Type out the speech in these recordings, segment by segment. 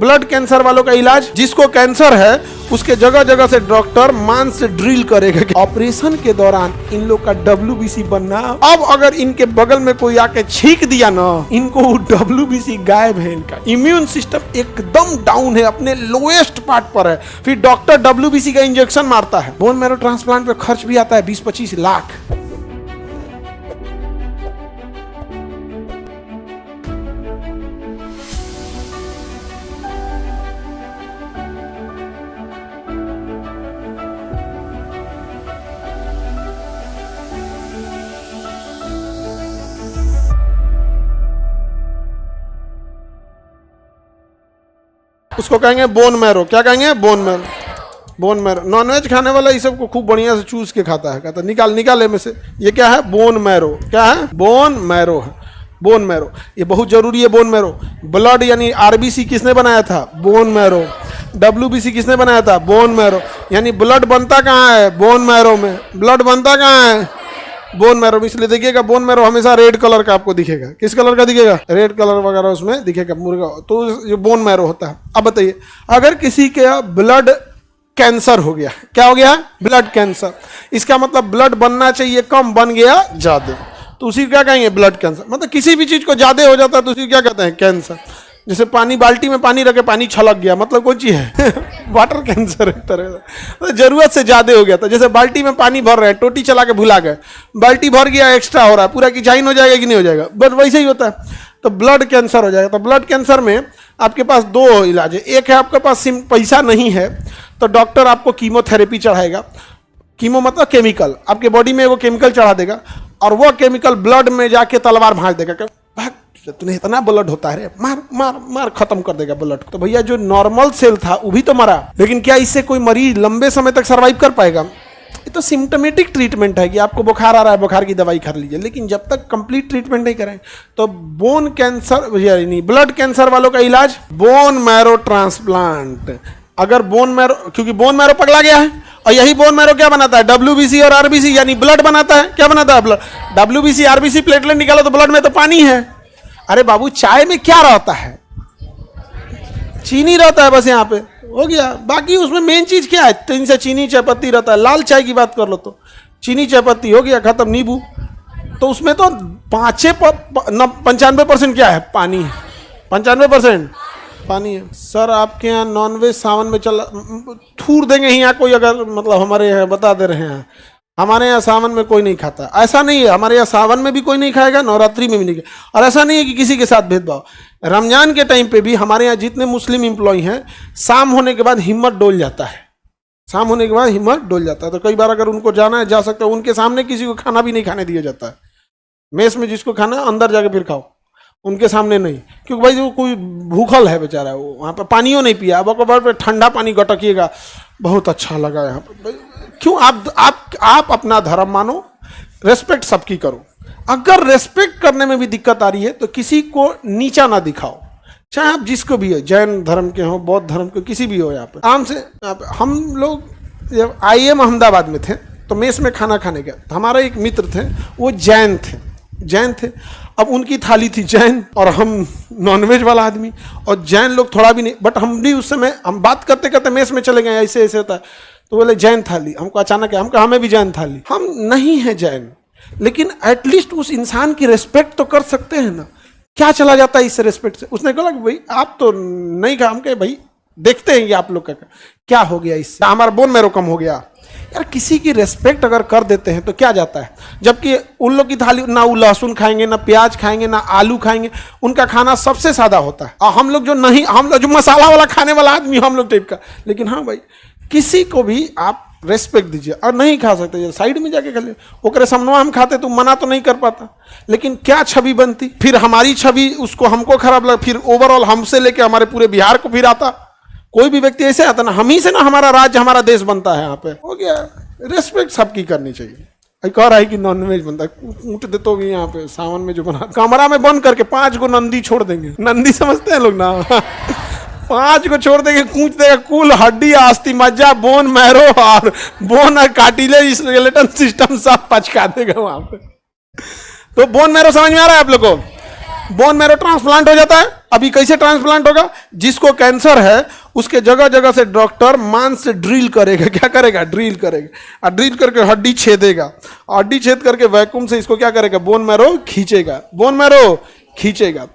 Blood cancer वालों का इलाज, जिसको कैंसर है उसके जगह जगह से डॉक्टर मांस से ड्रिल करेगा। ऑपरेशन के दौरान इन लोग का WBC बनना, अब अगर इनके बगल में कोई आके छींक दिया ना, इनको WBC गायब है। इनका इम्यून सिस्टम एकदम डाउन है, अपने लोएस्ट पार्ट पर है। फिर डॉक्टर WBC का इंजेक्शन मारता है। बोन मैरो ट्रांसप्लांट पे खर्च भी आता है 20-25 लाख। उसको कहेंगे बोन मैरो। क्या कहेंगे? Bone marrow. Bone marrow nonveg खाने वाला ये सब को खूब बढ़िया से चूस के खाता है। कहता निकाल निकाल में से। ये क्या है? Bone marrow. क्या है? बोन मैरो है। बोन मैरो ये बहुत जरूरी है। बोन मैरो, ब्लड यानी RBC किसने बनाया था? Bone marrow. WBC किसने बनाया था? Bone marrow. यानी ब्लड बनता कहाँ है? बोन मैरो में। ब्लड बनता कहाँ है? बोन मैरो में। इसलिए देखिएगा बोन मैरो हमेशा रेड कलर का आपको दिखेगा। किस कलर का दिखेगा? रेड कलर वगैरह उसमें दिखेगा मुर्गा, तो ये बोन मैरो होता है। अब बताइए, अगर किसी के ब्लड कैंसर हो गया, क्या हो गया? Blood cancer. इसका मतलब ब्लड बनना चाहिए कम, बन गया ज्यादा, तो उसी क्या कहेंगे? Blood cancer. मतलब किसी भी चीज को ज्यादा हो जाता है तो उसी क्या कहते हैं? कैंसर। जैसे पानी, बाल्टी में पानी रखे पानी छलक गया, मतलब कोई चीज है वाटर कैंसर एक तरह का, तो जरूरत से ज्यादा हो गया था। जैसे बाल्टी में पानी भर रहे हैं, टोटी चला के भुला गए, बाल्टी भर गया, एक्स्ट्रा हो रहा है, पूरा की चाइन हो जाएगा कि नहीं हो जाएगा? बस वैसे ही होता है, तो ब्लड कैंसर हो जाएगा। तो ब्लड कैंसर में आपके पास दो इलाज है। एक है आपके पास पैसा नहीं है तो डॉक्टर आपको कीमोथेरेपी चढ़ाएगा। कीमो मतलब केमिकल, आपके बॉडी में वो केमिकल चढ़ा देगा और वो केमिकल ब्लड में जाके तलवार भांज देगा। भाग, तुम्हें इतना ब्लड होता है रे, मार मार मार, खत्म कर देगा ब्लड। तो भैया जो नॉर्मल सेल था वो भी तो मरा, लेकिन क्या इससे कोई मरीज लंबे समय तक सर्वाइव कर पाएगा? ये तो सिम्टोमेटिक ट्रीटमेंट है कि आपको बुखार आ रहा है, बुखार की दवाई खा लीजिए, लेकिन जब तक कंप्लीट ट्रीटमेंट नहीं करें तो बोन कैंसर यानी ब्लड कैंसर वालों का इलाज बोन मैरो ट्रांसप्लांट। अगर बोन मैरो, क्योंकि बोन मैरो पगला गया है और यही बोन मैरो क्या बनाता है? WBC और RBC यानी ब्लड बनाता है। क्या बनाता है? ब्लड। WBC RBC प्लेटलेट निकालो तो ब्लड में तो पानी है। अरे बाबू, चाय में क्या रहता है? चीनी रहता है बस, यहाँ पे हो गया। बाकी उसमें मेन चीज क्या है? 3 से चीनी, चाय पत्ती रहता है। लाल चाय की बात कर लो तो चीनी, चाय पत्ती, हो गया, खत्म। नींबू, तो उसमें तो 95% क्या है? पानी है। 95% पानी है। सर आपके यहाँ नॉनवेज सावन में चला, थूर देंगे यहाँ कोई, अगर मतलब हमारे यहाँ बता दे रहे हैं, हमारे यहाँ सावन में कोई नहीं खाता। ऐसा नहीं है, हमारे यहाँ सावन में भी कोई नहीं खाएगा, नवरात्रि में भी नहीं खाएगा। और ऐसा नहीं है कि किसी के साथ भेदभाव। रमजान के टाइम पे भी हमारे यहाँ जितने मुस्लिम एम्प्लॉय हैं, शाम होने के बाद हिम्मत डोल जाता है। शाम होने के बाद हिम्मत डोल जाता है। तो कई बार अगर उनको जाना है, जा सकता है, उनके सामने किसी को खाना भी नहीं खाने दिया जाता है। मेस में जिसको खाना है अंदर जाके फिर खाओ, उनके सामने नहीं, क्योंकि भाई वो कोई भूखल है बेचारा, वो वहाँ पे पानियों नहीं पिया। अब ठंडा पानी गटकिएगा, बहुत अच्छा लगा यहाँ पे। क्यों? आप अपना धर्म मानो, रेस्पेक्ट सबकी करो। अगर रेस्पेक्ट करने में भी दिक्कत आ रही है तो किसी को नीचा ना दिखाओ, चाहे आप जिसको भी हो, जैन धर्म के हो, बौद्ध धर्म के, किसी भी हो। यहाँ पे आराम से हम लोग जब IIM अहमदाबाद में थे तो मेस में खाना खाने गए, तो हमारा एक मित्र थे, वो जैन थे। अब उनकी थाली थी जैन और हम नॉनवेज वाला आदमी, और जैन लोग थोड़ा भी नहीं, बट हम भी उस समय हम बात करते करते मेस में चले गए, ऐसे ऐसे होता है, तो बोले जैन थाली। हमको अचानक हम कहा हमें भी जैन थाली। हम नहीं है जैन, लेकिन एटलीस्ट उस इंसान की रेस्पेक्ट तो कर सकते हैं ना। क्या चला जाता है इस रेस्पेक्ट से? उसने कहा कि भाई आप तो नहीं खा। हम कहे भाई देखते हैं कि आप लोग का क्या हो गया, इससे हमारा बोन मैरो कम हो गया। यार किसी की रेस्पेक्ट अगर कर देते हैं तो क्या जाता है? जबकि उन लोग की थाली ना वो लहसुन खाएंगे, ना प्याज खाएंगे, ना आलू खाएंगे, उनका खाना सबसे सादा होता है। और हम लोग जो मसाला वाला खाने वाला आदमी, हम लोग टाइप का। लेकिन हाँ भाई, किसी को भी आप रेस्पेक्ट दीजिए। और नहीं खा सकते साइड में जाके खा ले, ओकरे सामने हम खाते तो मना तो नहीं कर पाता, लेकिन क्या छवि बनती? फिर हमारी छवि उसको, हमको खराब लगा, फिर ओवरऑल हमसे लेके हमारे पूरे बिहार को फिर आता। कोई भी व्यक्ति ऐसे आता ना, हम ही से ना हमारा राज्य, हमारा देश बनता है। यहाँ पे हो गया। रेस्पेक्ट सबकी करनी चाहिए। कह रहा है कि नॉनवेज बनता है, ऊँट दे तो भी यहाँ पे सावन में जो बना, कमरा में बंद करके 5 गो नंदी छोड़ देंगे। नंदी समझते हैं लोग ना 5 को छोड़ देंगे, कूच देगा, कुल हड्डी, अस्थि मज्जा, बोन मैरो और बोन और कार्टिलेज स्केलेटन सिस्टम सब पचका देगा वहां पे। तो बोन मैरो समझ में आ रहा है आप लोग को? बोन मैरो ट्रांसप्लांट हो जाता है। अभी कैसे ट्रांसप्लांट होगा? जिसको कैंसर है उसके जगह जगह से डॉक्टर मांस से ड्रिल करेगा। क्या करेगा? ड्रिल करेगा, और ड्रिल करके हड्डी छेदेगा, हड्डी छेद करके वैक्यूम से इसको क्या करेगा? बोन मैरो खींचेगा, बोन मैरो खींचेगा।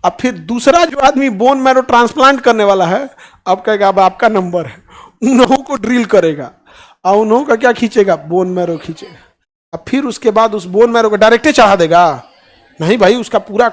अब फिर दूसरा जो आदमी बोन मैरो ट्रांसप्लांट करने वाला है, अब कहेगा अब आपका नंबर है, उन्हों को ड्रिल करेगा और उन्हों का क्या खींचेगा? बोन मैरो खींचेगा। अब फिर उसके बाद उस बोन मैरो को डायरेक्ट चढ़ा देगा? नहीं भाई, उसका पूरा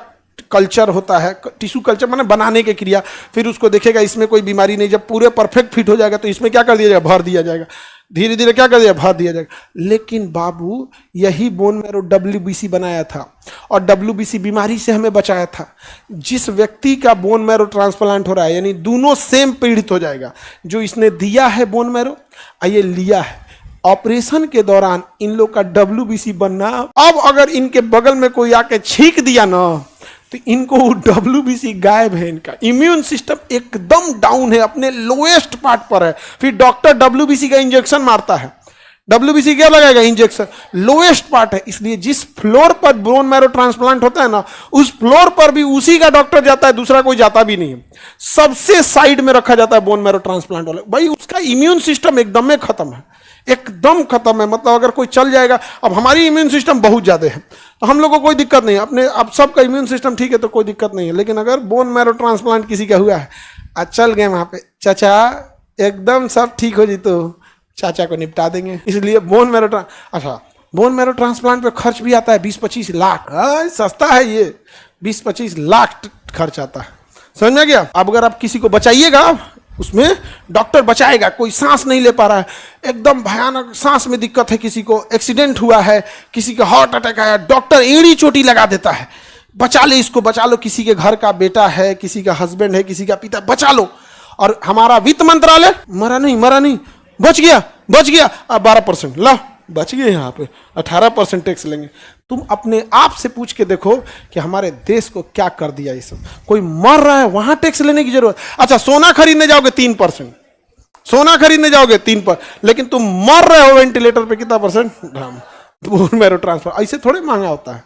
कल्चर होता है, टिश्यू कल्चर माने बनाने की क्रिया। फिर उसको देखेगा इसमें कोई बीमारी नहीं, जब पूरे परफेक्ट फिट हो जाएगा तो इसमें क्या कर दिया जाएगा? भर दिया जाएगा, धीरे धीरे क्या कर दिया? भर दिया जाएगा। लेकिन बाबू, यही बोन मैरो WBC बनाया था, और WBC बीमारी से हमें बचाया था। जिस व्यक्ति का बोन मैरो ट्रांसप्लांट हो रहा है, यानी दोनों सेम पीड़ित हो जाएगा, जो इसने दिया है बोन मैरो और ये लिया है। ऑपरेशन के दौरान इन लोग का WBC बनना, अब अगर इनके बगल में कोई आके छींक दिया ना, तो इनको WBC गायब है। इनका इम्यून सिस्टम एकदम डाउन है, अपने लोएस्ट पार्ट पर है। फिर डॉक्टर WBC का इंजेक्शन मारता है। WBC क्या लगाएगा? इंजेक्शन। लोएस्ट पार्ट है, इसलिए जिस फ्लोर पर बोन मैरो ट्रांसप्लांट होता है ना, उस फ्लोर पर भी उसी का डॉक्टर जाता है, दूसरा कोई जाता भी नहीं है। सबसे साइड में रखा जाता है बोन मैरो ट्रांसप्लांट वाला। भाई, उसका इम्यून सिस्टम एकदम में खत्म है, एकदम खत्म है। मतलब अगर कोई चल जाएगा, अब हमारी इम्यून सिस्टम बहुत ज्यादा है तो हम लोग को कोई दिक्कत नहीं है, अपने अब सबका इम्यून सिस्टम ठीक है तो कोई दिक्कत नहीं है। लेकिन अगर बोन मैरो ट्रांसप्लांट किसी का हुआ है, आज चल गए वहां पे, चाचा एकदम सब ठीक हो जी, तो चाचा को निपटा देंगे। इसलिए बोन मैरो अच्छा, बोन मैरो ट्रांसप्लांट पे खर्च भी आता है 20-25 लाख। सस्ता है ये, 20-25 लाख खर्च आता है, समझ में गया? अब अगर आप किसी को बचाइएगा, उसमें डॉक्टर बचाएगा। कोई सांस नहीं ले पा रहा है, एकदम भयानक सांस में दिक्कत है, किसी को एक्सीडेंट हुआ है, किसी का हार्ट अटैक आया, डॉक्टर एड़ी चोटी लगा देता है, बचा ले इसको, बचा लो। किसी के घर का बेटा है, किसी का हस्बैंड है, किसी का पिता, बचा लो। और हमारा वित्त मंत्रालय, मरा नहीं, बच गया, अब 12% ला, बच गए। यहाँ पे 18% टैक्स लेंगे। तुम अपने आप से पूछ के देखो कि हमारे देश को क्या कर दिया ये सब। कोई मर रहा है, वहां टैक्स लेने की जरूरत। अच्छा, सोना खरीदने जाओगे 3%, सोना खरीदने जाओगे 3%, लेकिन तुम मर रहे हो वेंटिलेटर पे कितना %? Bone marrow transfer. ऐसे थोड़े महंगा होता है।